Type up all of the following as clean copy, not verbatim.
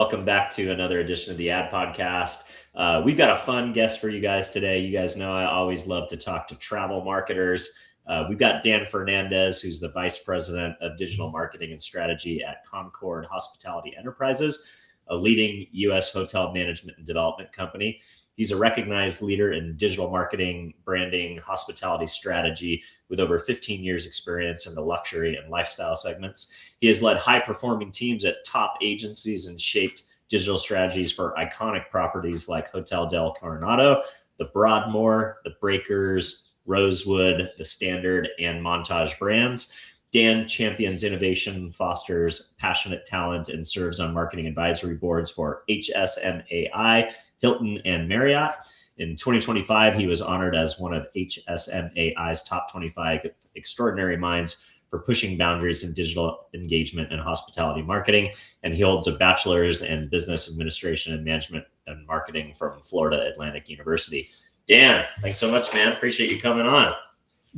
Welcome back to another edition of the Ad Podcast. We've got a fun guest for you guys today. You guys know I always love to talk to travel marketers. We've got Dan Fernandez, who's the Vice President of Digital Marketing and Strategy at Concord Hospitality Enterprises, a leading U.S. hotel management and development company. He's a recognized leader in digital marketing, branding, hospitality strategy with over 15 years experience in the luxury and lifestyle segments. He has led high-performing teams at top agencies and shaped digital strategies for iconic properties like Hotel Del Coronado, the Broadmoor, the Breakers, Rosewood, the Standard, and Montage brands. Dan champions innovation, fosters passionate talent, and serves on marketing advisory boards for HSMAI, Hilton, and Marriott. In 2025, he was honored as one of HSMAI's top 25 extraordinary minds for pushing boundaries in digital engagement and hospitality marketing. And he holds a Bachelor's in Business Administration and Management and Marketing from Florida Atlantic University. Dan, thanks so much, man. Appreciate you coming on.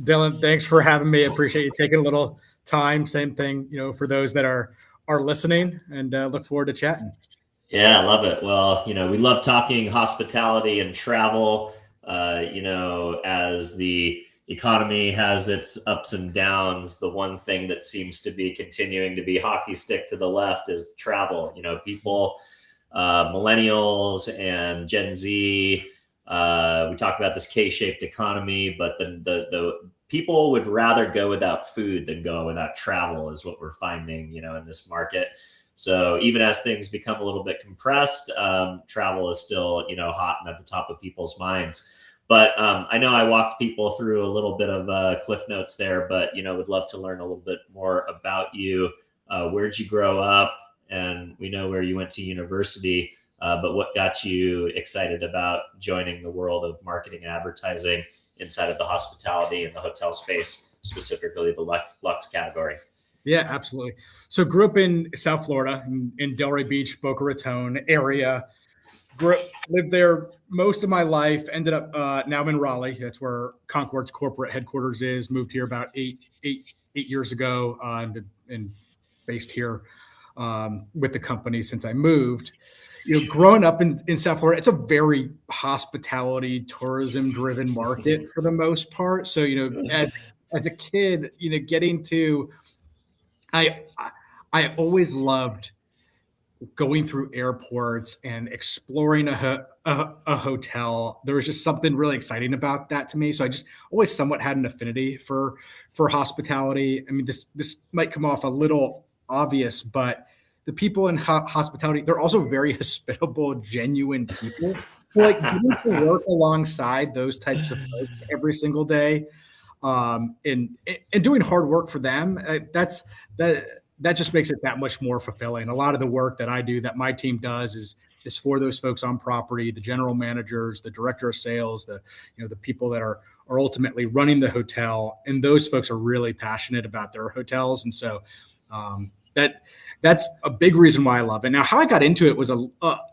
Dylan, thanks for having me. I appreciate you taking a little time. Same thing, for those that are listening, and look forward to chatting. Yeah, I love it. Well, we love talking hospitality and travel, as the economy has its ups and downs. The one thing that seems to be continuing to be hockey stick to the left is travel. People, millennials and Gen Z, we talk about this K-shaped economy, but the people would rather go without food than go without travel is what we're finding, in this market. So even as things become a little bit compressed, travel is still, hot and at the top of people's minds. But I know I walked people through a little bit of cliff notes there, but, would love to learn a little bit more about you. Where'd you grow up? And we know where you went to university, but what got you excited about joining the world of marketing and advertising inside of the hospitality and the hotel space, specifically the Lux category? Yeah, absolutely. So grew up in South Florida, in Delray Beach, Boca Raton area. Lived there most of my life. Ended up now in Raleigh. That's where Concord's corporate headquarters is. Moved here about eight years ago, and based here with the company since I moved. Growing up in South Florida, it's a very hospitality, tourism-driven market for the most part. So as a kid, getting to I always loved going through airports and exploring a hotel. There was just something really exciting about that to me. So I just always somewhat had an affinity for hospitality. I mean, this might come off a little obvious, but the people in hospitality, they're also very hospitable, genuine people. Like getting to work alongside those types of folks every single day. And doing hard work for them, that just makes it that much more fulfilling. A lot of the work that I do, that my team does, is for those folks on property, the general managers, the director of sales, the people that are ultimately running the hotel, and those folks are really passionate about their hotels, and so that's a big reason why I love it. Now, how I got into it was a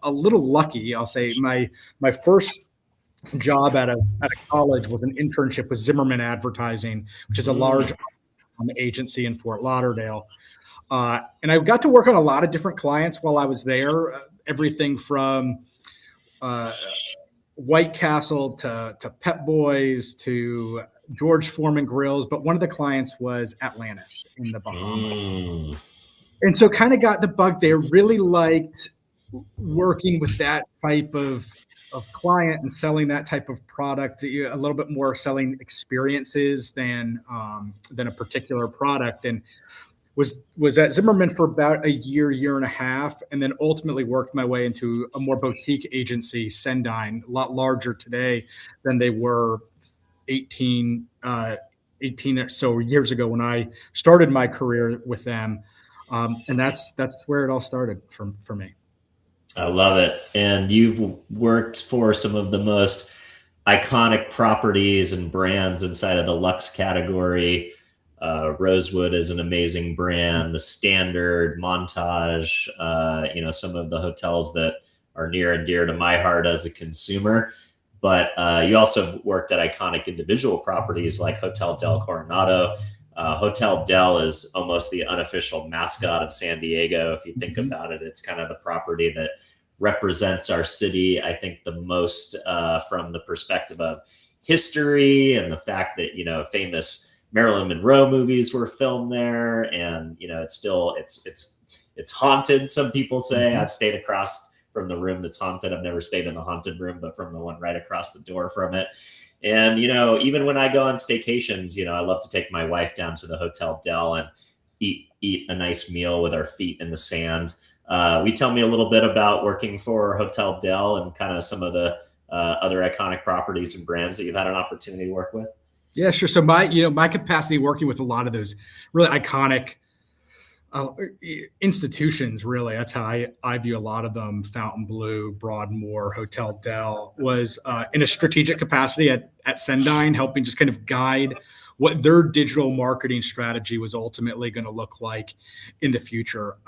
little lucky. I'll say my first job out of college was an internship with Zimmerman Advertising, which is a large agency in Fort Lauderdale. And I got to work on a lot of different clients while I was there, everything from White Castle to Pep Boys to George Foreman Grills. But one of the clients was Atlantis in the Bahamas. And so kind of got the bug there, really liked working with that type of client and selling that type of product, a little bit more selling experiences than a particular product, and was at Zimmerman for about a year and a half, and then ultimately worked my way into a more boutique agency, Sendine, a lot larger today than they were 18 or so years ago when I started my career with them. And that's where it all started for me. I love it. And you've worked for some of the most iconic properties and brands inside of the Lux category. Rosewood is an amazing brand. The Standard, Montage, some of the hotels that are near and dear to my heart as a consumer. But you also worked at iconic individual properties like Hotel Del Coronado, Hotel Del is almost the unofficial mascot of San Diego. If you think about it, it's kind of the property that represents our city, I think, the most from the perspective of history and the fact that, famous Marilyn Monroe movies were filmed there. And, it's haunted. Some people say. I've stayed across from the room that's haunted. I've never stayed in a haunted room, but from the one right across the door from it. And, even when I go on staycations, I love to take my wife down to the Hotel Del and eat a nice meal with our feet in the sand. We tell me a little bit about working for Hotel Del and kind of some of the other iconic properties and brands that you've had an opportunity to work with. Yeah, sure. So my capacity working with a lot of those really iconic institutions, really, that's how I view a lot of them. Fontainebleau, Broadmoor, Hotel Del was in a strategic capacity at Sendine, helping just kind of guide what their digital marketing strategy was ultimately going to look like in the future.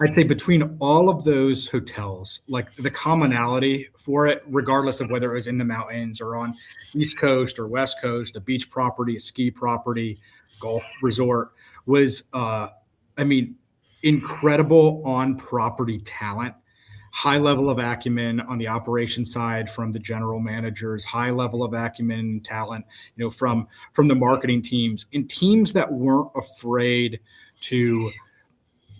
I'd say between all of those hotels, like the commonality for it, regardless of whether it was in the mountains or on East Coast or West Coast, a beach property, a ski property, golf resort, was, incredible on-property talent, high level of acumen on the operations side from the general managers, high level of acumen and talent, from the marketing teams, and teams that weren't afraid to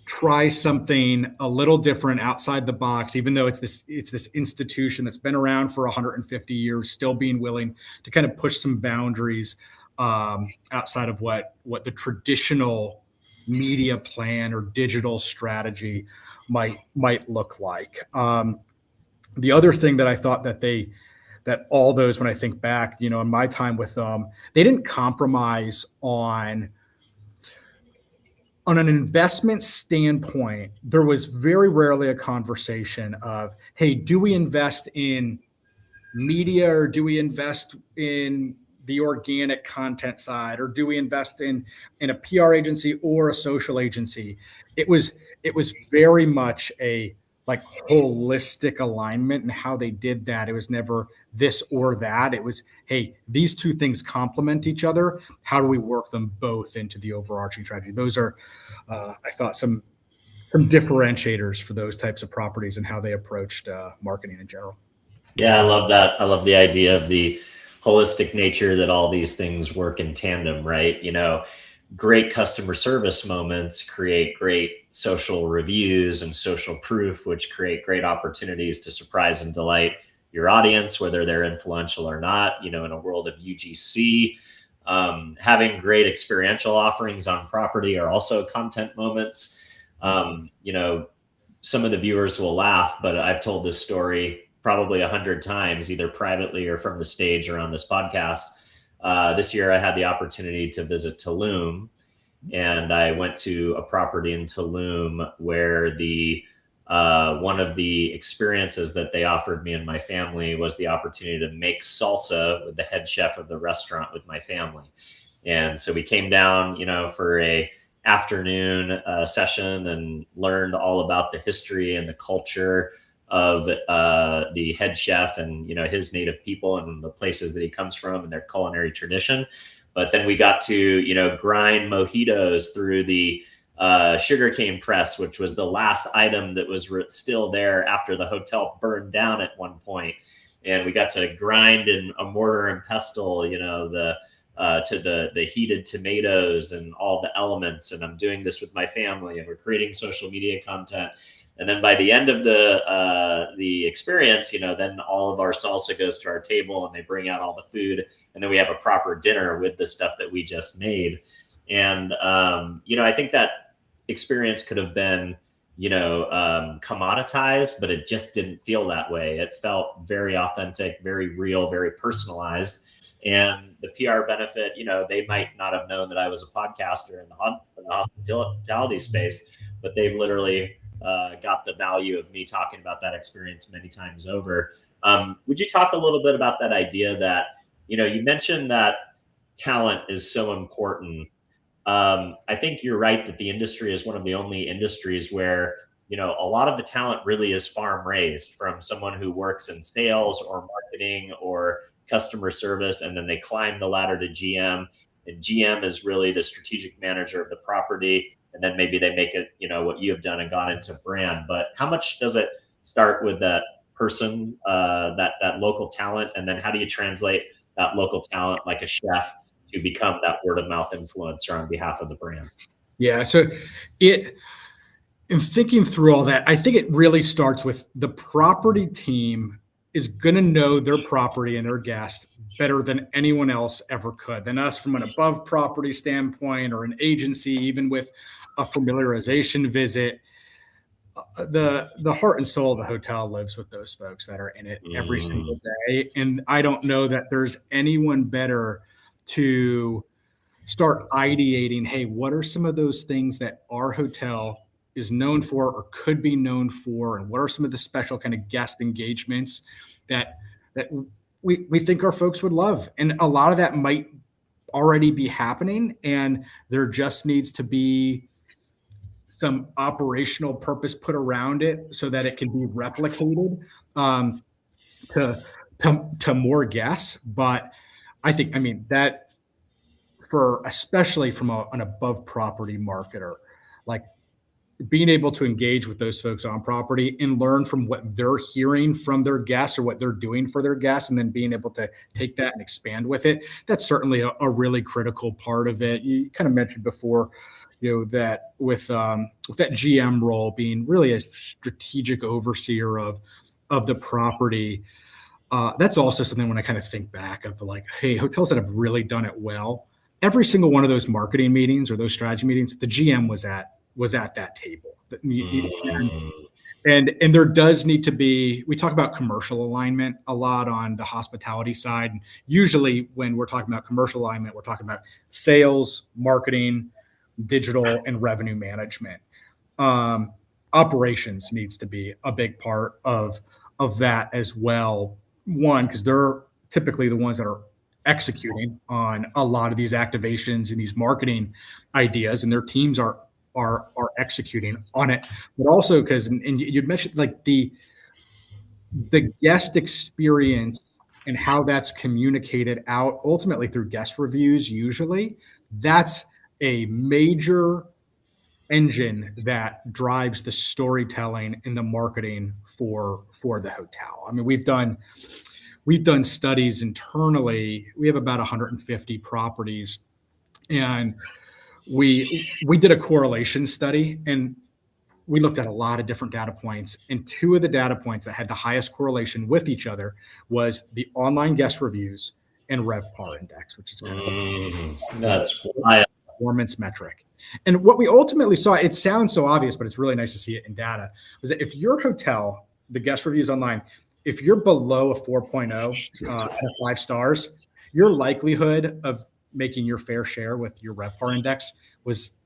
try something a little different outside the box, even though it's this institution that's been around for 150 years, still being willing to kind of push some boundaries outside of what the traditional media plan or digital strategy might look like. The other thing that I thought that all those, when I think back, in my time with them, they didn't compromise on an investment standpoint. There was very rarely a conversation of, hey, do we invest in media or do we invest in the organic content side, or do we invest in a PR agency or a social agency? It was very much a holistic alignment and how they did that. It was never this or that. It was, hey, these two things complement each other. How do we work them both into the overarching strategy? Those are, I thought, some differentiators for those types of properties and how they approached marketing in general. Yeah, I love that. I love the idea of the holistic nature that all these things work in tandem, right? Great customer service moments create great social reviews and social proof, which create great opportunities to surprise and delight your audience, whether they're influential or not. In a world of UGC, having great experiential offerings on property are also content moments. Some of the viewers will laugh, but I've told this story probably 100 times, either privately or from the stage or on this podcast. This year, I had the opportunity to visit Tulum, and I went to a property in Tulum where one of the experiences that they offered me and my family was the opportunity to make salsa with the head chef of the restaurant with my family. And so we came down, for a afternoon session and learned all about the history and the culture of the head chef and his native people and the places that he comes from and their culinary tradition. But then we got to grind mojitos through the sugarcane press, which was the last item that was still there after the hotel burned down at one point. And we got to grind in a mortar and pestle, to the heated tomatoes and all the elements. And I'm doing this with my family, and we're creating social media content. And then by the end of the experience, then all of our salsa goes to our table and they bring out all the food. And then we have a proper dinner with the stuff that we just made. And, I think that experience could have been, commoditized, but it just didn't feel that way. It felt very authentic, very real, very personalized. And the PR benefit, they might not have known that I was a podcaster in the hospitality space, but they've literally got the value of me talking about that experience many times over. Would you talk a little bit about that idea that, you mentioned that talent is so important. I think you're right that the industry is one of the only industries where, a lot of the talent really is farm raised from someone who works in sales or marketing or customer service, and then they climb the ladder to GM. and GM is really the strategic manager of the property. And then maybe they make it, what you have done and gone into brand. But how much does it start with that person, that local talent? And then how do you translate that local talent, like a chef, to become that word of mouth influencer on behalf of the brand? Yeah. So it, in thinking through all that, I think it really starts with the property team is going to know their property and their guest better than anyone else ever could, than us from an above property standpoint or an agency, even with a familiarization visit. The heart and soul of the hotel lives with those folks that are in it every single Mm. day. And I don't know that there's anyone better to start ideating, hey, what are some of those things that our hotel is known for or could be known for, and what are some of the special kind of guest engagements that we think our folks would love? And a lot of that might already be happening, and there just needs to be some operational purpose put around it so that it can be replicated um, to, to more guests. But I mean, that for especially from an above property marketer, like being able to engage with those folks on property and learn from what they're hearing from their guests or what they're doing for their guests, and then being able to take that and expand with it. That's certainly a really critical part of it. You kind of mentioned before, that with that GM role being really a strategic overseer of the property. That's also something when I kind of think back of like, hey, hotels that have really done it well. Every single one of those marketing meetings or those strategy meetings, the GM was at that table. Mm. And there does need to be. We talk about commercial alignment a lot on the hospitality side. And usually, when we're talking about commercial alignment, we're talking about sales, marketing, digital, and revenue management. Um, Operations needs to be a big part of that as well. One, because they're typically the ones that are executing on a lot of these activations and these marketing ideas, and their teams are executing on it. But also because, and you'd mentioned like the guest experience and how that's communicated out ultimately through guest reviews. Usually, that's a major engine that drives the storytelling and the marketing for the hotel. I mean, we've done studies internally. We have about 150 properties, and we did a correlation study, and we looked at a lot of different data points. And two of the data points that had the highest correlation with each other was the online guest reviews and RevPAR index, which is kind of That's wild. performance metric. And what we ultimately saw, it sounds so obvious, but it's really nice to see it in data, was that if your hotel, the guest reviews online, if you're below a 4.0 out of 5 stars, your likelihood of making your fair share with your RevPAR index was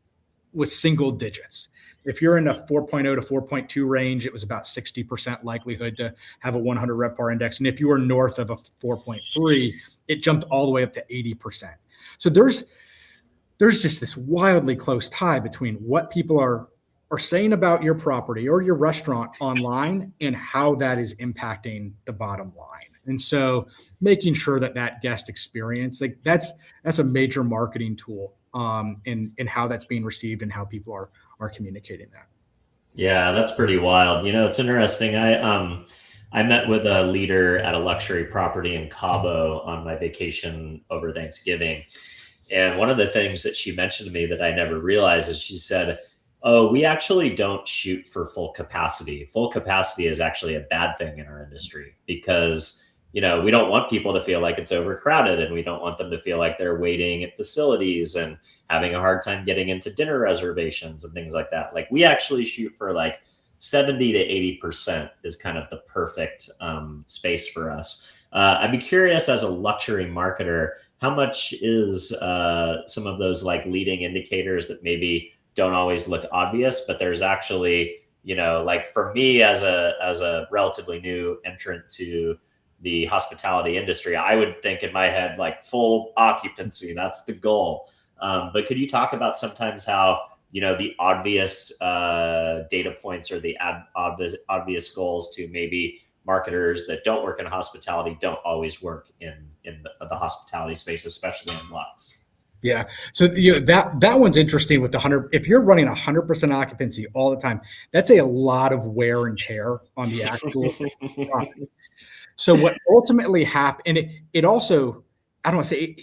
single digits. If you're in a 4.0 to 4.2 range, it was about 60% likelihood to have a 100 RevPAR index. And if you were north of a 4.3, it jumped all the way up to 80%. So there's just this wildly close tie between what people are saying about your property or your restaurant online and how that is impacting the bottom line. And so making sure that guest experience, like that's a major marketing tool in how that's being received and how people are communicating that. Yeah, that's pretty wild. It's interesting. I met with a leader at a luxury property in Cabo on my vacation over Thanksgiving. And one of the things that she mentioned to me that I never realized is she said, "Oh, we actually don't shoot for full capacity. Full capacity is actually a bad thing in our industry because, we don't want people to feel like it's overcrowded, and we don't want them to feel like they're waiting at facilities and having a hard time getting into dinner reservations and things like that. Like we actually shoot for like 70 to 80% is kind of the perfect space for us." I'd be curious as a luxury marketer, how much is some of those like leading indicators that maybe don't always look obvious, but there's actually, like for me as a relatively new entrant to the hospitality industry, I would think in my head like full occupancy, that's the goal. But could you talk about sometimes how the obvious data points or the obvious goals to maybe marketers that don't work in hospitality don't always work in the hospitality space, especially in Lux? Yeah. So that one's interesting with the 100. If you're running 100% occupancy all the time, that's a lot of wear and tear on the actual property. So what ultimately happened, and it also, I don't want to say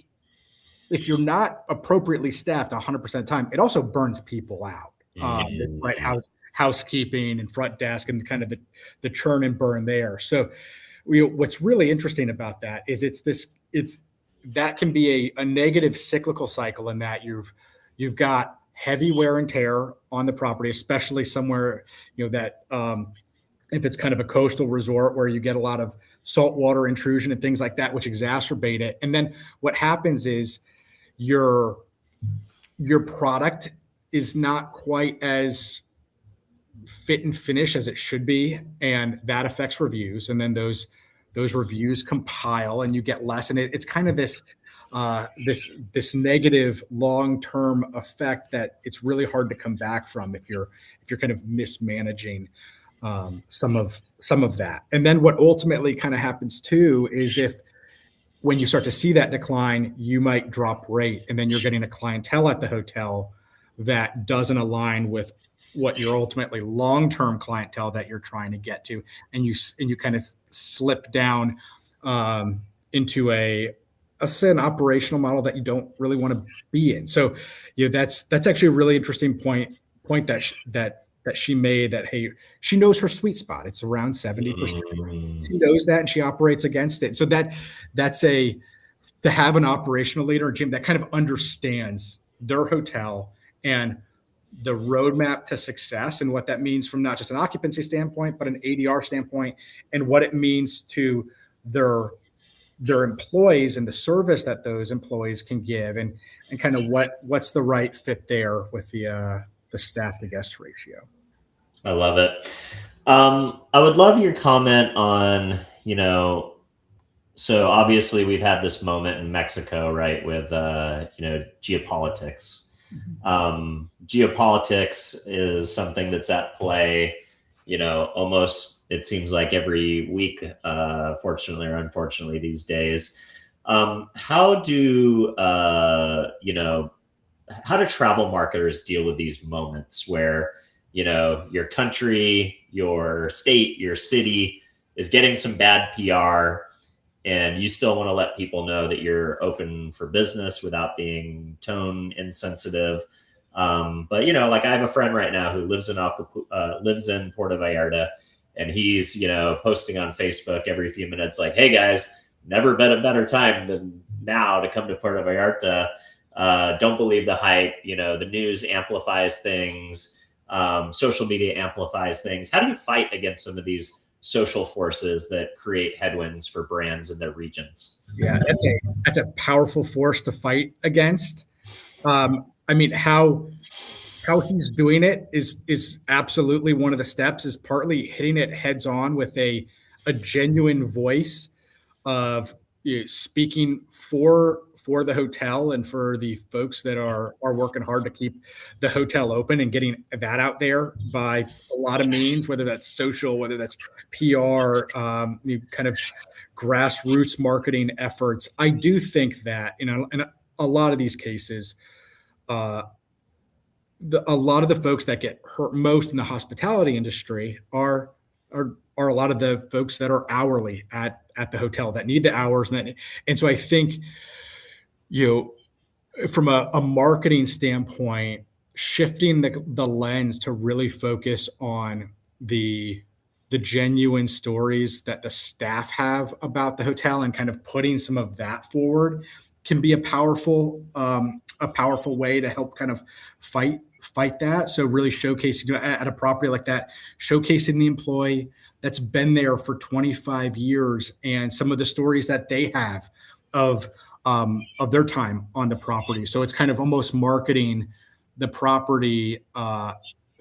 if you're not appropriately staffed 100% of the time, it also burns people out. Right, Mhm. housekeeping and front desk and kind of the churn and burn there. So what's really interesting about that is it's that can be a negative cyclical cycle in that you've got heavy wear and tear on the property, especially somewhere that if it's kind of a coastal resort where you get a lot of saltwater intrusion and things like that, which exacerbate it. And then what happens is your your product is not quite as fit and finish as it should be, and that affects reviews. And then those reviews compile, and you get less. And it's kind of this negative long term effect that it's really hard to come back from if you're kind of mismanaging some of that. And then what ultimately kind of happens too is if when you start to see that decline, you might drop rate, and then you're getting a clientele at the hotel that doesn't align with what your ultimately long-term clientele that you're trying to get to, and you kind of slip down into say an operational model that you don't really want to be in. So, that's actually a really interesting point that she made. That hey, she knows her sweet spot. It's around 70%. Mhm. She knows that and she operates against it. So that's a to have an operational leader or Jim that kind of understands their hotel and the roadmap to success and what that means from not just an occupancy standpoint, but an ADR standpoint, and what it means to their their employees and the service that those employees can give, and kind of what's the right fit there with the staff to guest ratio. I love it. I would love your comment on, so obviously we've had this moment in Mexico, right, with geopolitics. Geopolitics is something that's at play, almost it seems like every week, fortunately or unfortunately these days. How do how do travel marketers deal with these moments where your country, your state, your city is getting some bad PR, and you still want to let people know that you're open for business without being tone insensitive? But like I have a friend right now who lives in Puerto Vallarta, and he's posting on Facebook every few minutes like, "Hey guys, never been a better time than now to come to Puerto Vallarta. Don't believe the hype. The news amplifies things. Social media amplifies things. How do you fight against some of these social forces that create headwinds for brands in their regions?" Yeah, that's a powerful force to fight against. I mean, how he's doing it is absolutely one of the steps. Is partly hitting it heads on with a genuine voice of speaking for the hotel and for the folks that are working hard to keep the hotel open, and getting that out there by a lot of means, whether that's social, whether that's PR, kind of grassroots marketing efforts. I do think that in a lot of these cases, uh, a lot of the folks that get hurt most in the hospitality industry are a lot of the folks that are hourly at the hotel that need the hours, and so I think you from a marketing standpoint, shifting the lens to really focus on the the genuine stories that the staff have about the hotel, and kind of putting some of that forward can be a powerful way to help kind of fight that. So really showcasing at a property like that, showcasing the employee that's been there for 25 years and some of the stories that they have of of their time on the property. So it's kind of almost marketing the property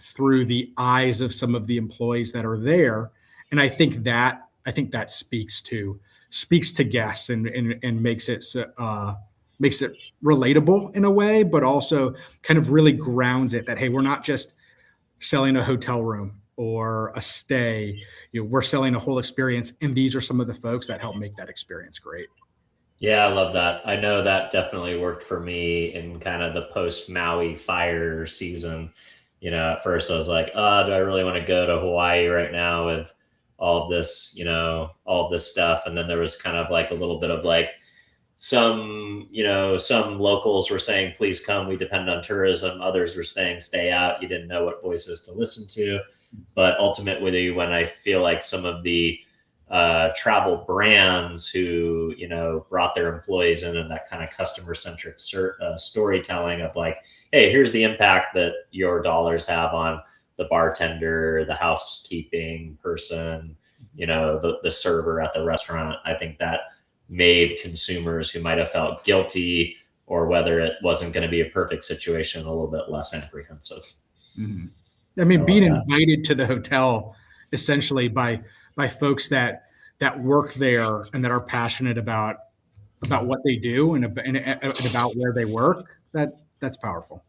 through the eyes of some of the employees that are there. And I think that speaks to guests, and makes it relatable in a way, but also kind of really grounds it that hey, we're not just selling a hotel room or a stay. We're selling a whole experience, and these are some of the folks that help make that experience great. Yeah, I love that. I know that definitely worked for me in kind of the post Maui fire season. At first I was like, do I really want to go to Hawaii right now with all of this, all of this stuff? And then there was kind of like a little bit of like some locals were saying, please come, we depend on tourism. Others were saying, stay out. You didn't know what voices to listen to. But ultimately, when I feel like some of the travel brands who brought their employees in and that kind of customer centric storytelling of like, hey, here's the impact that your dollars have on the bartender, the housekeeping person, the server at the restaurant. I think that made consumers who might have felt guilty or whether it wasn't going to be a perfect situation a little bit less apprehensive. Mm-hmm. I I mean, being love that. invited to the hotel essentially by folks that work there and that are passionate about what they do and about where they work, that's powerful.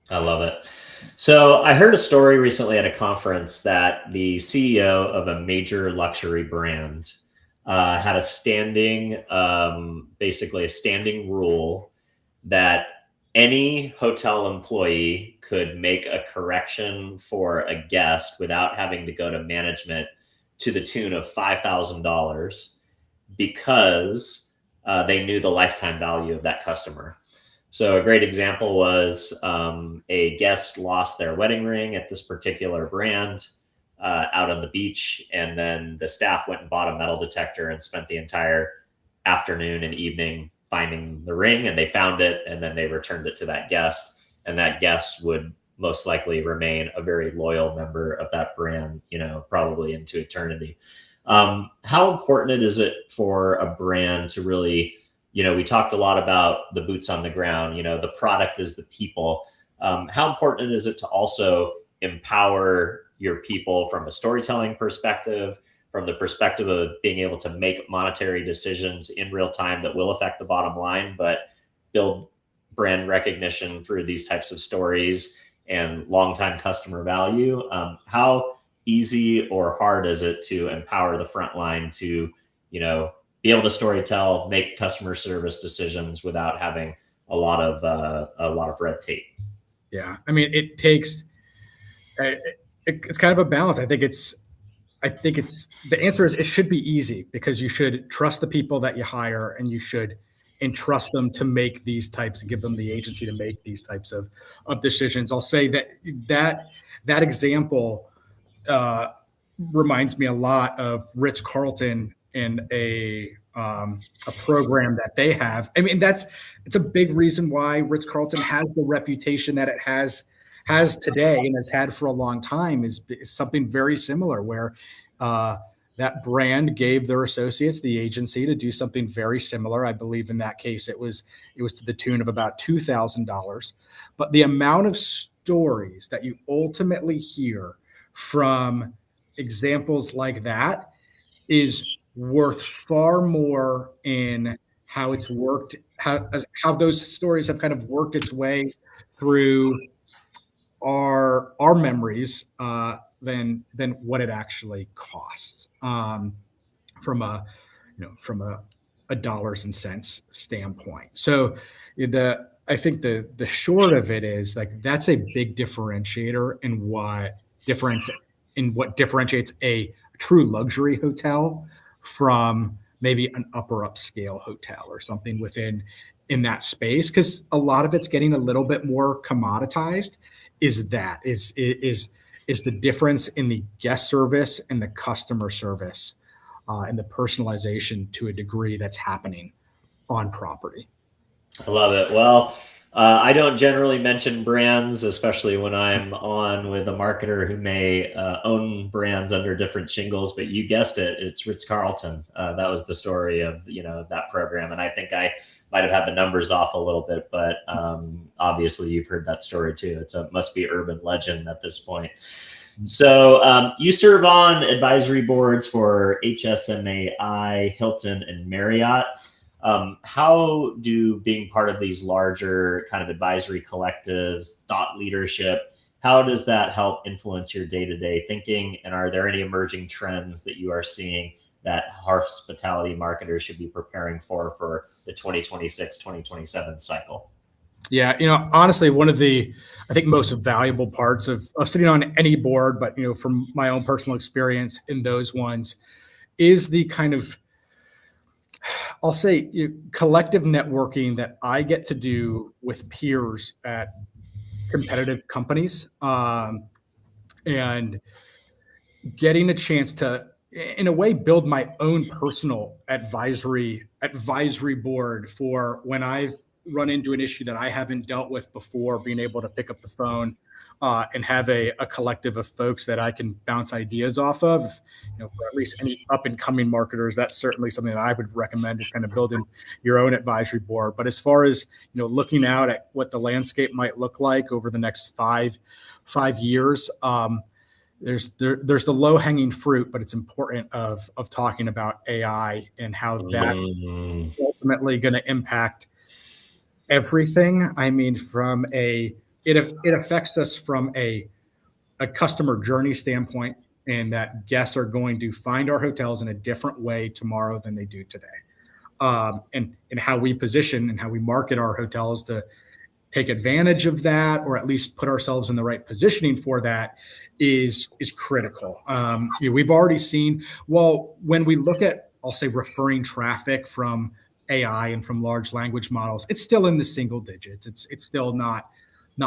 I love it. So I heard a story recently at a conference that the CEO of a major luxury brand had a basically a standing rule that any hotel employee could make a correction for a guest without having to go to management to the tune of $5,000 because they knew the lifetime value of that customer. So a great example was a guest lost their wedding ring at this particular brand out on the beach, and then the staff went and bought a metal detector and spent the entire afternoon and evening finding the ring, and they found it, and then they returned it to that guest, and that guest would most likely remain a very loyal member of that brand, probably into eternity. How important is it for a brand to really, we talked a lot about the boots on the ground, the product is the people. How important is it to also empower your people from a storytelling perspective, from the perspective of being able to make monetary decisions in real time that will affect the bottom line, but build brand recognition through these types of stories and longtime customer value? How easy or hard is it to empower the front line to, be able to storytell, make customer service decisions without having a lot of red tape? Yeah, I mean, it takes. It's kind of a balance. I think it's the answer is it should be easy because you should trust the people that you hire and you should entrust them to make these types, give them the agency to make these types of decisions. I'll say that example reminds me a lot of Ritz-Carlton and a program that they have. I mean, it's a big reason why Ritz-Carlton has the reputation that it has today and has had for a long time is something very similar where that brand gave their associates the agency to do something very similar. I believe in that case it was to the tune of about $2,000. But the amount of stories that you ultimately hear from examples like that is worth far more in how it's worked, how those stories have kind of worked its way through our memories than what it actually costs from a dollars and cents standpoint. So I think the short of it is like that's a big differentiator in what differentiates a true luxury hotel from maybe an upper upscale hotel or something in that space, because a lot of it's getting a little bit more commoditized. Is the difference in the guest service and the customer service and the personalization to a degree that's happening on property. I love it. Well, I don't generally mention brands, especially when I'm on with a marketer who may own brands under different shingles. But you guessed it, it's Ritz-Carlton. That was the story of that program, and I think I might have had the numbers off a little bit, but obviously you've heard that story too. Must be urban legend at this point. So you serve on advisory boards for HSMAI, Hilton, and Marriott. How do being part of these larger kind of advisory collectives, thought leadership, how does that help influence your day-to-day thinking? And are there any emerging trends that you are seeing that hospitality marketers should be preparing for the 2026, 2027 cycle? Yeah, honestly, one of the I think most valuable parts of sitting on any board, but from my own personal experience in those ones, is the kind of, I'll say, collective networking that I get to do with peers at competitive companies, and getting a chance to, in a way, build my own personal advisory board for when I've run into an issue that I haven't dealt with before, being able to pick up the phone and have a collective of folks that I can bounce ideas off of. For at least any up and coming marketers, that's certainly something that I would recommend, is kind of building your own advisory board. But as far as looking out at what the landscape might look like over the next five years, there's the low hanging fruit, but it's important of talking about AI and how that's ultimately going to impact everything. I mean, it affects us from a customer journey standpoint, and that guests are going to find our hotels in a different way tomorrow than they do today. And how we position and how we market our hotels to take advantage of that, or at least put ourselves in the right positioning for that, is critical. We've already seen, well, when we look at, I'll say, referring traffic from AI and from large language models, it's still in the single digits. It's still not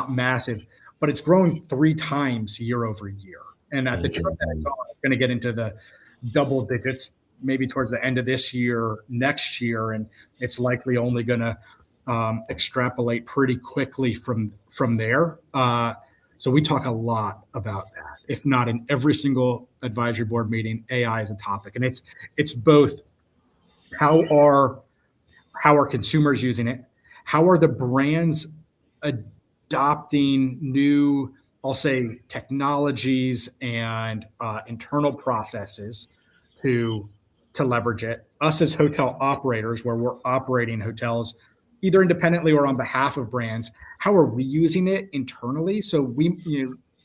massive, but it's growing 3 times year over year. And at the trend that it's on, it's going to get into the double digits, maybe towards the end of this year, next year, and it's likely only going to extrapolate pretty quickly from there. So we talk a lot about that, if not in every single advisory board meeting. AI is a topic, and it's both how are consumers using it, how are the brands adopting new, I'll say, technologies and internal processes to leverage it. Us as hotel operators, where we're operating hotels either independently or on behalf of brands, how are we using it internally? So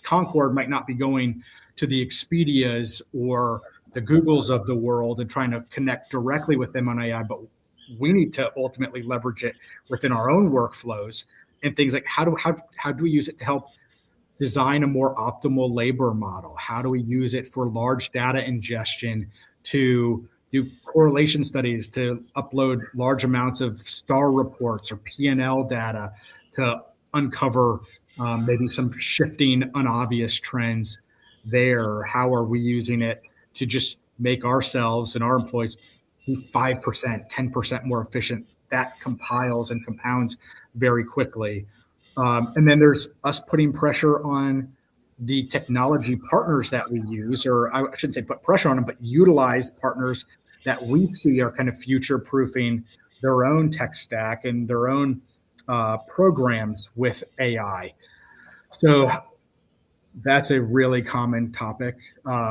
Concord might not be going to the Expedias or the Googles of the world and trying to connect directly with them on AI, but we need to ultimately leverage it within our own workflows and things like how do we use it to help design a more optimal labor model? How do we use it for large data ingestion to do correlation studies, to upload large amounts of star reports or P&L data to uncover maybe some shifting, unobvious trends there? How are we using it to just make ourselves and our employees be 5%, 10% more efficient? That compiles and compounds very quickly. And then there's us putting pressure on the technology partners that we use, or I shouldn't say put pressure on them, but utilize partners that we see are kind of future-proofing their own tech stack and their own programs with AI. So that's a really common topic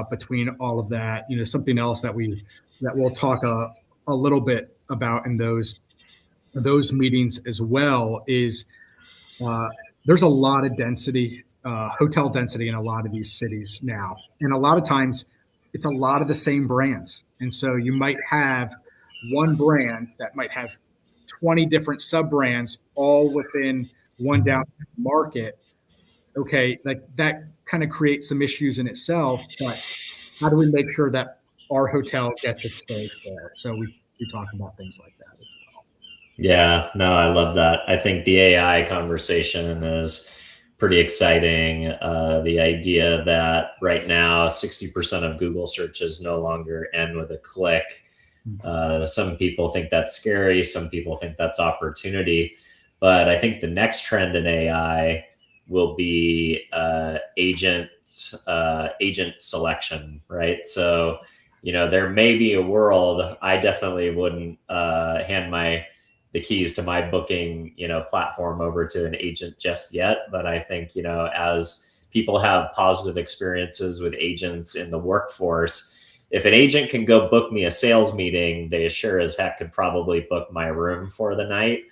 between all of that. Something else that we'll talk a little bit about in those meetings as well is there's a lot of density, hotel density in a lot of these cities now. And a lot of times it's a lot of the same brands. And so you might have one brand that might have 20 different sub-brands all within one down market. Okay, like that kind of creates some issues in itself, but how do we make sure that our hotel gets its face there? So we talk about things like that as well. Yeah, no, I love that. I think the AI conversation is pretty exciting. The idea that right now 60% of Google searches no longer end with a click. Some people think that's scary. Some people think that's opportunity. But I think the next trend in AI will be agent selection, right? So, there may be a world. I definitely wouldn't hand the keys to my booking, platform over to an agent just yet. But I think, as people have positive experiences with agents in the workforce, if an agent can go book me a sales meeting, they sure as heck could probably book my room for the night.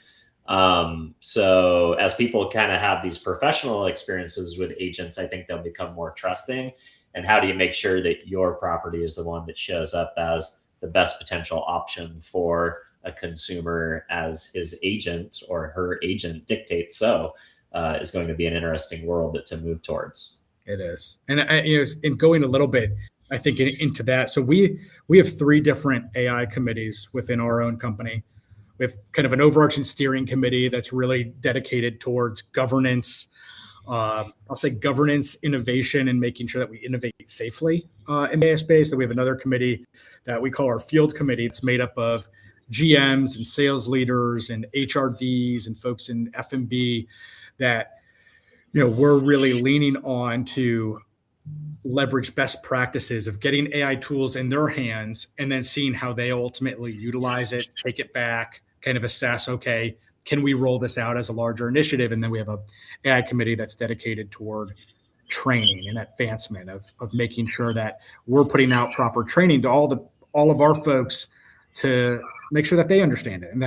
So as people kind of have these professional experiences with agents, I think they'll become more trusting. And how do you make sure that your property is the one that shows up as the best potential option for a consumer as his agent or her agent dictates so, is going to be an interesting world to move towards. It is. And in going a little bit, I think into that. So we have three different AI committees within our own company. We have kind of an overarching steering committee that's really dedicated towards governance. I'll say governance, innovation, and making sure that we innovate safely in the AI space. Then we have another committee that we call our field committee. It's made up of GMs and sales leaders and HRDs and folks in F&B that we're really leaning on to leverage best practices of getting AI tools in their hands and then seeing how they ultimately utilize it, take it back, kind of assess, okay, can we roll this out as a larger initiative? And then we have a AI committee that's dedicated toward training and advancement of making sure that we're putting out proper training to all of our folks to make sure that they understand it and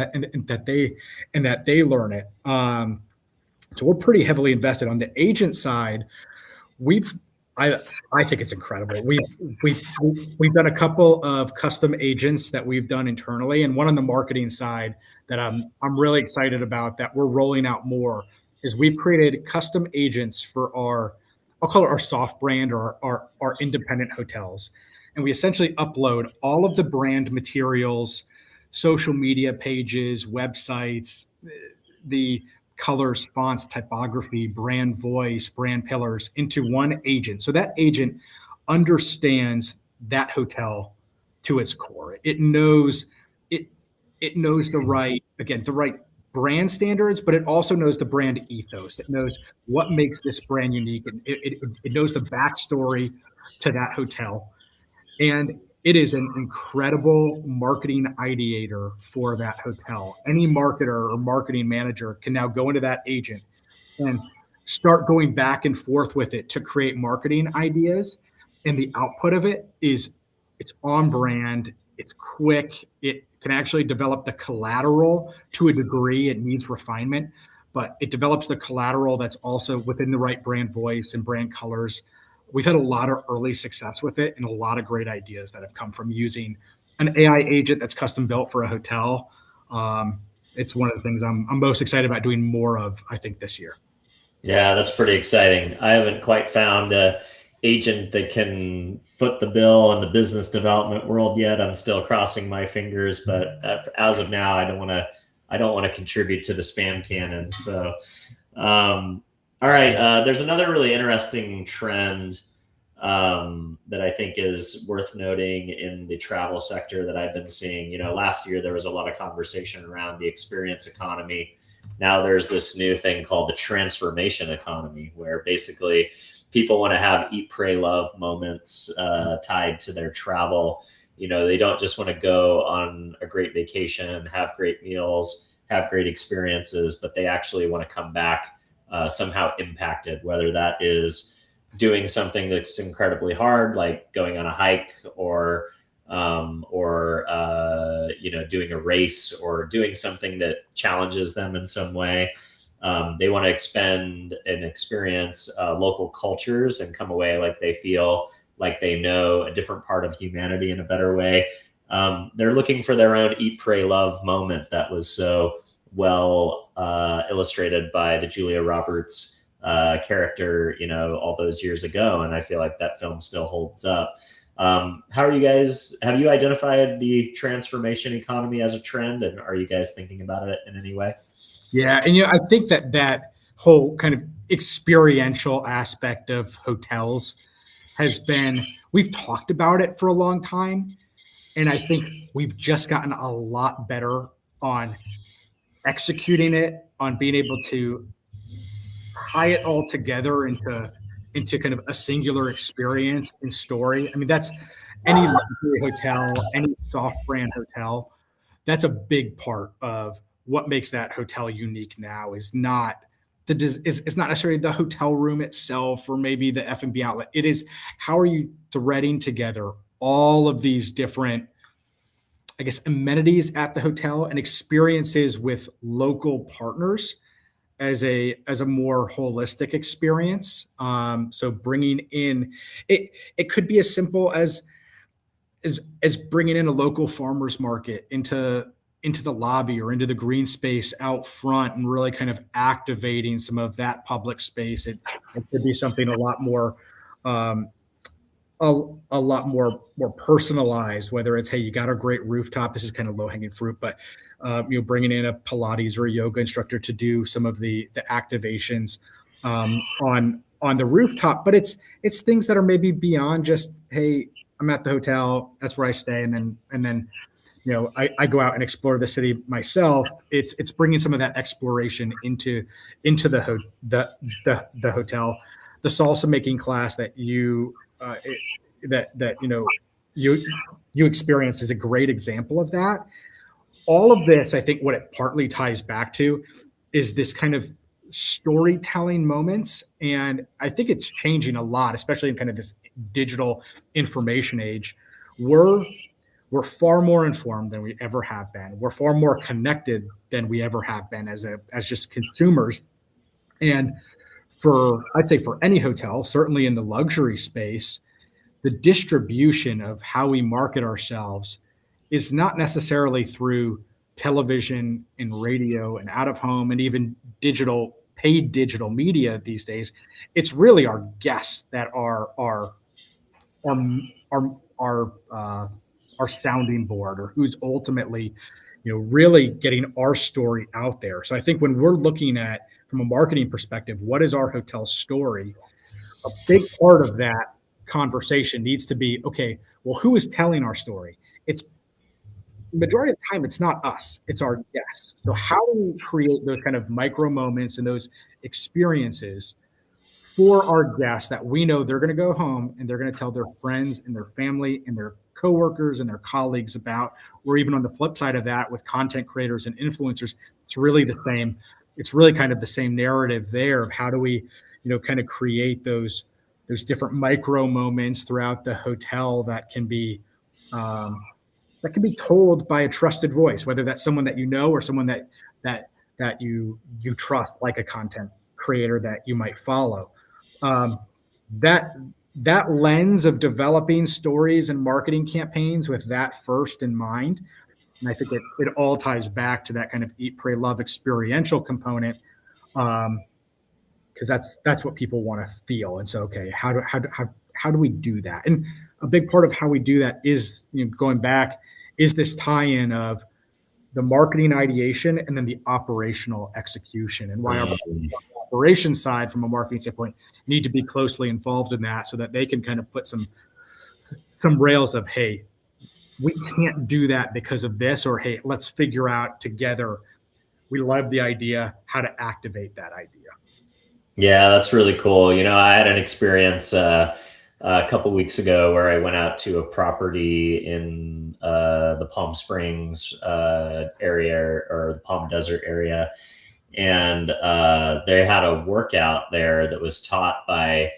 that they learn it. So we're pretty heavily invested on the agent side. I think it's incredible. We've done a couple of custom agents that we've done internally, and one on the marketing side that I'm really excited about that we're rolling out more is we've created custom agents for I'll call it our soft brand or our independent hotels, and we essentially upload all of the brand materials, social media pages, websites, the colors, fonts, typography, brand voice, brand pillars into one agent. So that agent understands that hotel to its core. It knows the right brand standards, but it also knows the brand ethos. It knows what makes this brand unique, and it knows the backstory to that hotel. And it is an incredible marketing ideator for that hotel. Any marketer or marketing manager can now go into that agent and start going back and forth with it to create marketing ideas. And the output of it's on brand, it's quick, it can actually develop the collateral to a degree. It needs refinement, but it develops the collateral that's also within the right brand voice and brand colors. We've had a lot of early success with it and a lot of great ideas that have come from using an AI agent that's custom built for a hotel. It's one of the things I'm most excited about doing more of, I think, this year. Yeah, that's pretty exciting. I haven't quite found an agent that can foot the bill in the business development world yet. I'm still crossing my fingers, but as of now, I don't want to contribute to the spam cannon. So, all right. There's another really interesting trend that I think is worth noting in the travel sector that I've been seeing. Last year there was a lot of conversation around the experience economy. Now there's this new thing called the transformation economy, where basically people want to have eat, pray, love moments tied to their travel. They don't just want to go on a great vacation, have great meals, have great experiences, but they actually want to come back somehow impacted, whether that is doing something that's incredibly hard, like going on a hike or doing a race or doing something that challenges them in some way. They want to expend and experience local cultures and come away like they feel like they know a different part of humanity in a better way. They're looking for their own eat, pray, love moment that was so well illustrated by the Julia Roberts character, all those years ago. And I feel like that film still holds up. How are you guys? Have you identified the transformation economy as a trend, and are you guys thinking about it in any way? Yeah, and I think that whole kind of experiential aspect of hotels we've talked about it for a long time, and I think we've just gotten a lot better on executing it, on being able to tie it all together into kind of a singular experience and story. I mean, that's any luxury hotel, any soft brand hotel. That's a big part of what makes that hotel unique now. Is not necessarily the hotel room itself or maybe the F&B outlet. It is how are you threading together all of these different, I guess, amenities at the hotel and experiences with local partners as a more holistic experience. So bringing in it could be as simple as as bringing in a local farmers market into the lobby or into the green space out front and really kind of activating some of that public space. It could be something a lot more um, a lot more personalized, whether it's, hey, you got a great rooftop. This is kind of low hanging fruit, but bringing in a Pilates or a yoga instructor to do some of the activations on the rooftop. But it's things that are maybe beyond just, hey, I'm at the hotel, that's where I stay, and then I go out and explore the city myself. It's bringing some of that exploration into the hotel. The salsa making class that you experienced is a great example of that. All of this, I think, what it partly ties back to is this kind of storytelling moments, and I think it's changing a lot, especially in kind of this digital information age. We're far more informed than we ever have been. We're far more connected than we ever have been as just consumers. And I'd say for any hotel, certainly in the luxury space, the distribution of how we market ourselves is not necessarily through television and radio and out of home and even paid digital media these days. It's really our guests that are our sounding board, or who's ultimately, really getting our story out there. So I think when we're looking at, from a marketing perspective, what is our hotel story? A big part of that conversation needs to be, okay, well, who is telling our story? It's majority of the time, it's not us, it's our guests. So how do we create those kind of micro moments and those experiences for our guests that we know they're going to go home and they're going to tell their friends and their family and their coworkers and their colleagues about? Or even on the flip side of that, with content creators and influencers, it's really the same. It's really kind of the same narrative there of how do we, kind of create those different micro moments throughout the hotel that can be told by a trusted voice, whether that's someone that you know or someone that you trust, like a content creator that you might follow. That lens of developing stories and marketing campaigns with that first in mind. And I think it all ties back to that kind of eat, pray, love experiential component, because that's what people want to feel. And so, okay, how do we do that? And a big part of how we do that is, going back, is this tie-in of the marketing ideation and then the operational execution, and why our operations side, from a marketing standpoint, need to be closely involved in that, so that they can kind of put some rails of, hey, we can't do that because of this, or hey, let's figure out together, we love the idea, how to activate that idea. Yeah, that's really cool. I had an experience a couple weeks ago where I went out to a property in the Palm Springs area, or the Palm Desert area. And they had a workout there that was taught by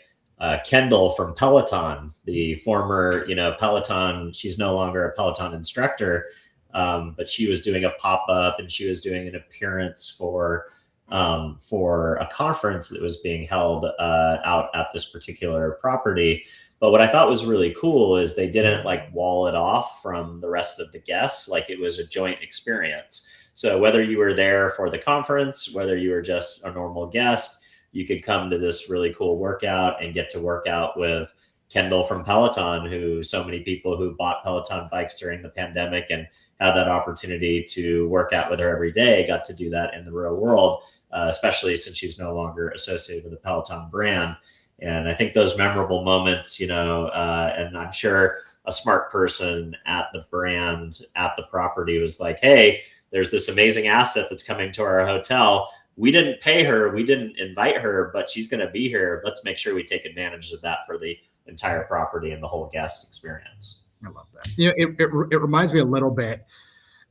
Kendall from Peloton, the former, Peloton. She's no longer a Peloton instructor, but she was doing a pop-up, and she was doing an appearance for a conference that was being held out at this particular property. But what I thought was really cool is they didn't wall it off from the rest of the guests. Like, it was a joint experience. So whether you were there for the conference, whether you were just a normal guest, you could come to this really cool workout and get to work out with Kendall from Peloton, who so many people who bought Peloton bikes during the pandemic and had that opportunity to work out with her every day got to do that in the real world, especially since she's no longer associated with the Peloton brand. And I think those memorable moments, and I'm sure a smart person at the brand, at the property, was like, hey, there's this amazing asset that's coming to our hotel. We didn't pay her, we didn't invite her, but she's going to be here. Let's make sure we take advantage of that for the entire property and the whole guest experience. I love that. It reminds me a little bit,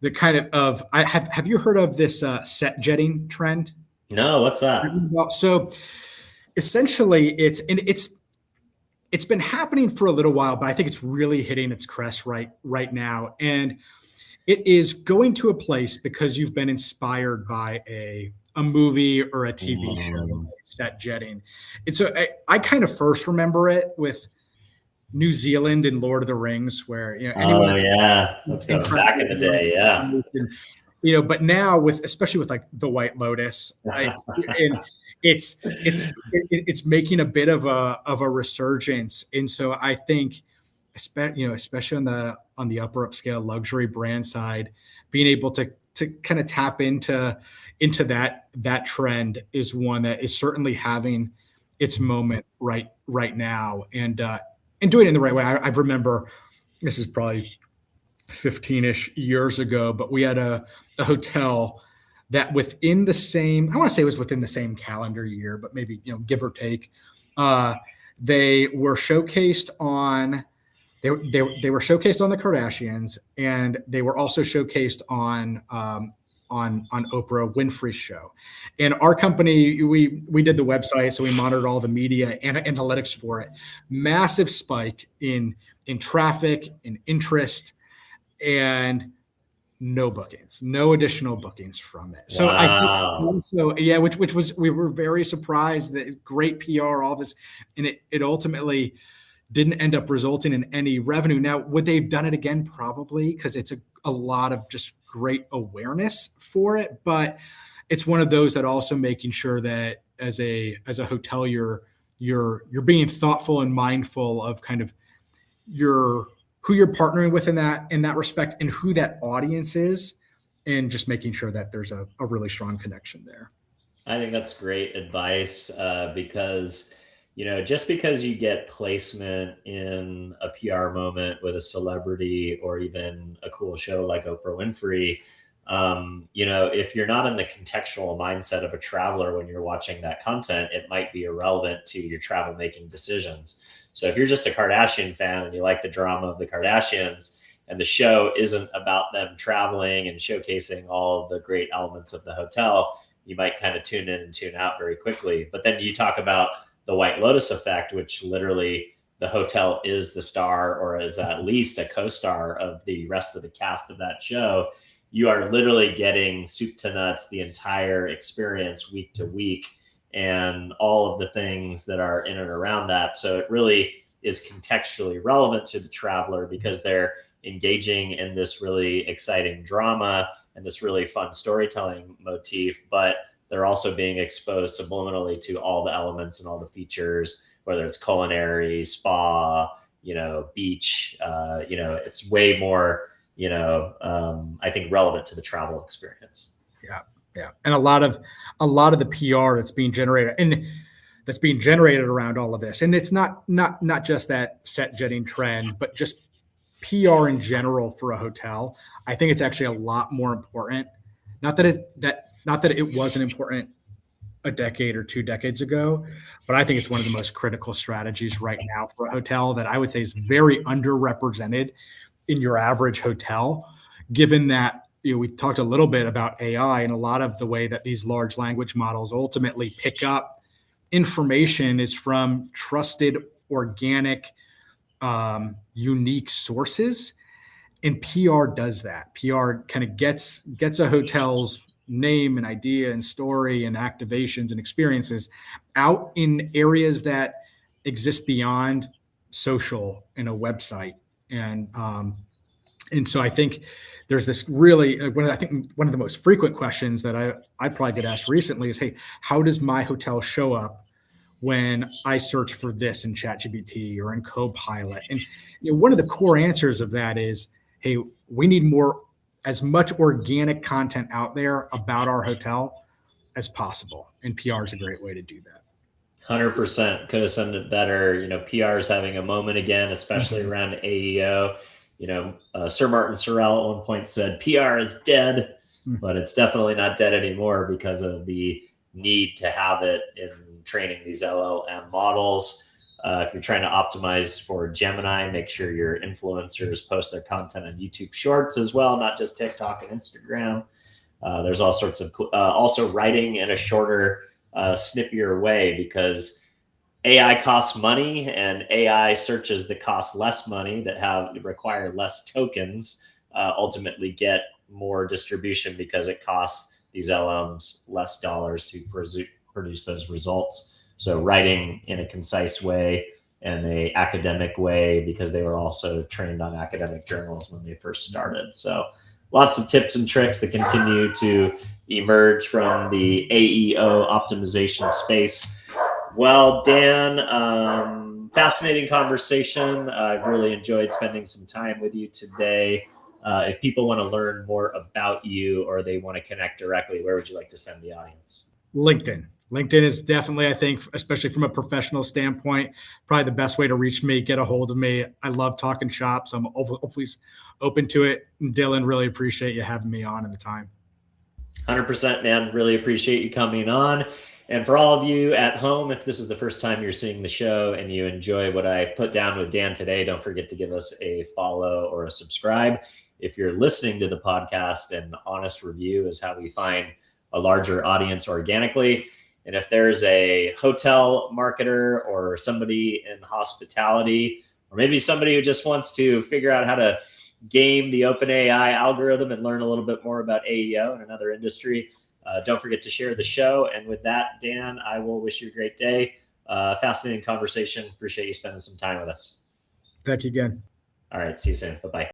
the kind of have you heard of this set jetting trend? No, what's that? Well, so essentially it's been happening for a little while, but I think it's really hitting its crest right now. And it is going to a place because you've been inspired by a movie or a TV show, set jetting. And so I kind of first remember it with New Zealand and Lord of the Rings, where anyone Oh that's yeah, let's go back in the incredibly day. Yeah. but now especially with like the White Lotus, and it's making a bit of a resurgence, and so I think, especially on the upper upscale luxury brand side, being able to kind of tap into that trend is one that is certainly having its moment right now, and doing it in the right way. I remember, this is probably 15-ish years ago, but we had a hotel that within the same, I want to say it was within the same calendar year, but maybe, give or take, uh, they were showcased on, they were showcased on the Kardashians, and they were also showcased on Oprah Winfrey's show. And our company, we did the website, so we monitored all the media and analytics for it. Massive spike in traffic, in interest, and no bookings, no additional bookings from it. So I think Wow. also, yeah, which was, we were very surprised, that great PR, all this, and it ultimately didn't end up resulting in any revenue. Now, would they have done it again? Probably, because it's a lot of just great awareness for it. But it's one of those that also making sure that as a hotel, you're being thoughtful and mindful of kind of your who you're partnering with in that respect, and who that audience is, and just making sure that there's a really strong connection there. I think that's great advice because, just because you get placement in a PR moment with a celebrity or even a cool show like Oprah Winfrey, if you're not in the contextual mindset of a traveler when you're watching that content, it might be irrelevant to your travel making decisions. So if you're just a Kardashian fan and you like the drama of the Kardashians, and the show isn't about them traveling and showcasing all the great elements of the hotel, you might kind of tune in and tune out very quickly. But then you talk about the White Lotus effect, which literally the hotel is the star, or is at least a co-star of the rest of the cast of that show. You are literally getting soup to nuts, the entire experience week to week, and all of the things that are in and around that. So it really is contextually relevant to the traveler because they're engaging in this really exciting drama and this really fun storytelling motif, but they're also being exposed subliminally to all the elements and all the features, whether it's culinary, spa, beach. It's way more, I think relevant to the travel experience. Yeah, yeah, and a lot of the PR that's being generated around all of this, and it's not just that set jetting trend, but just PR in general for a hotel. I think it's actually a lot more important. Not that it wasn't important a decade or 2 decades ago, but I think it's one of the most critical strategies right now for a hotel, that I would say is very underrepresented in your average hotel, given that, we talked a little bit about AI, and a lot of the way that these large language models ultimately pick up information is from trusted, organic, unique sources. And PR does that. PR kind of gets a hotel's name and idea and story and activations and experiences out in areas that exist beyond social and a website. And so I think there's this really, I think one of the most frequent questions that I probably get asked recently is, hey, how does my hotel show up when I search for this in ChatGPT or in Copilot? And one of the core answers of that is, hey, we need as much organic content out there about our hotel as possible, and PR is a great way to do that. 100% could have said it better. PR is having a moment again, especially Mhm. around AEO. Sir Martin Sorrell at one point said PR is dead, Mhm. but it's definitely not dead anymore because of the need to have it in training these LLM models. If you're trying to optimize for Gemini, make sure your influencers post their content on YouTube Shorts as well, not just TikTok and Instagram. There's all sorts of also writing in a shorter, snippier way, because AI costs money, and AI searches that cost less money, that require less tokens, ultimately get more distribution because it costs these LMs less dollars to produce those results. So writing in a concise way, and a academic way, because they were also trained on academic journals when they first started. So lots of tips and tricks that continue to emerge from the AEO optimization space. Well, Dan, fascinating conversation. I've really enjoyed spending some time with you today. If people want to learn more about you or they want to connect directly, where would you like to send the audience? LinkedIn. LinkedIn is definitely, I think, especially from a professional standpoint, probably the best way to reach me, get a hold of me. I love talking shop, so I'm hopefully open to it. And Dylan, really appreciate you having me on in the time. 100%, man. Really appreciate you coming on. And for all of you at home, if this is the first time you're seeing the show and you enjoy what I put down with Dan today, don't forget to give us a follow or a subscribe. If you're listening to the podcast, an honest review is how we find a larger audience organically. And if there's a hotel marketer or somebody in hospitality, or maybe somebody who just wants to figure out how to game the OpenAI algorithm and learn a little bit more about AEO and another industry, don't forget to share the show. And with that, Dan, I will wish you a great day. Fascinating conversation. Appreciate you spending some time with us. Thank you again. All right. See you soon. Bye-bye.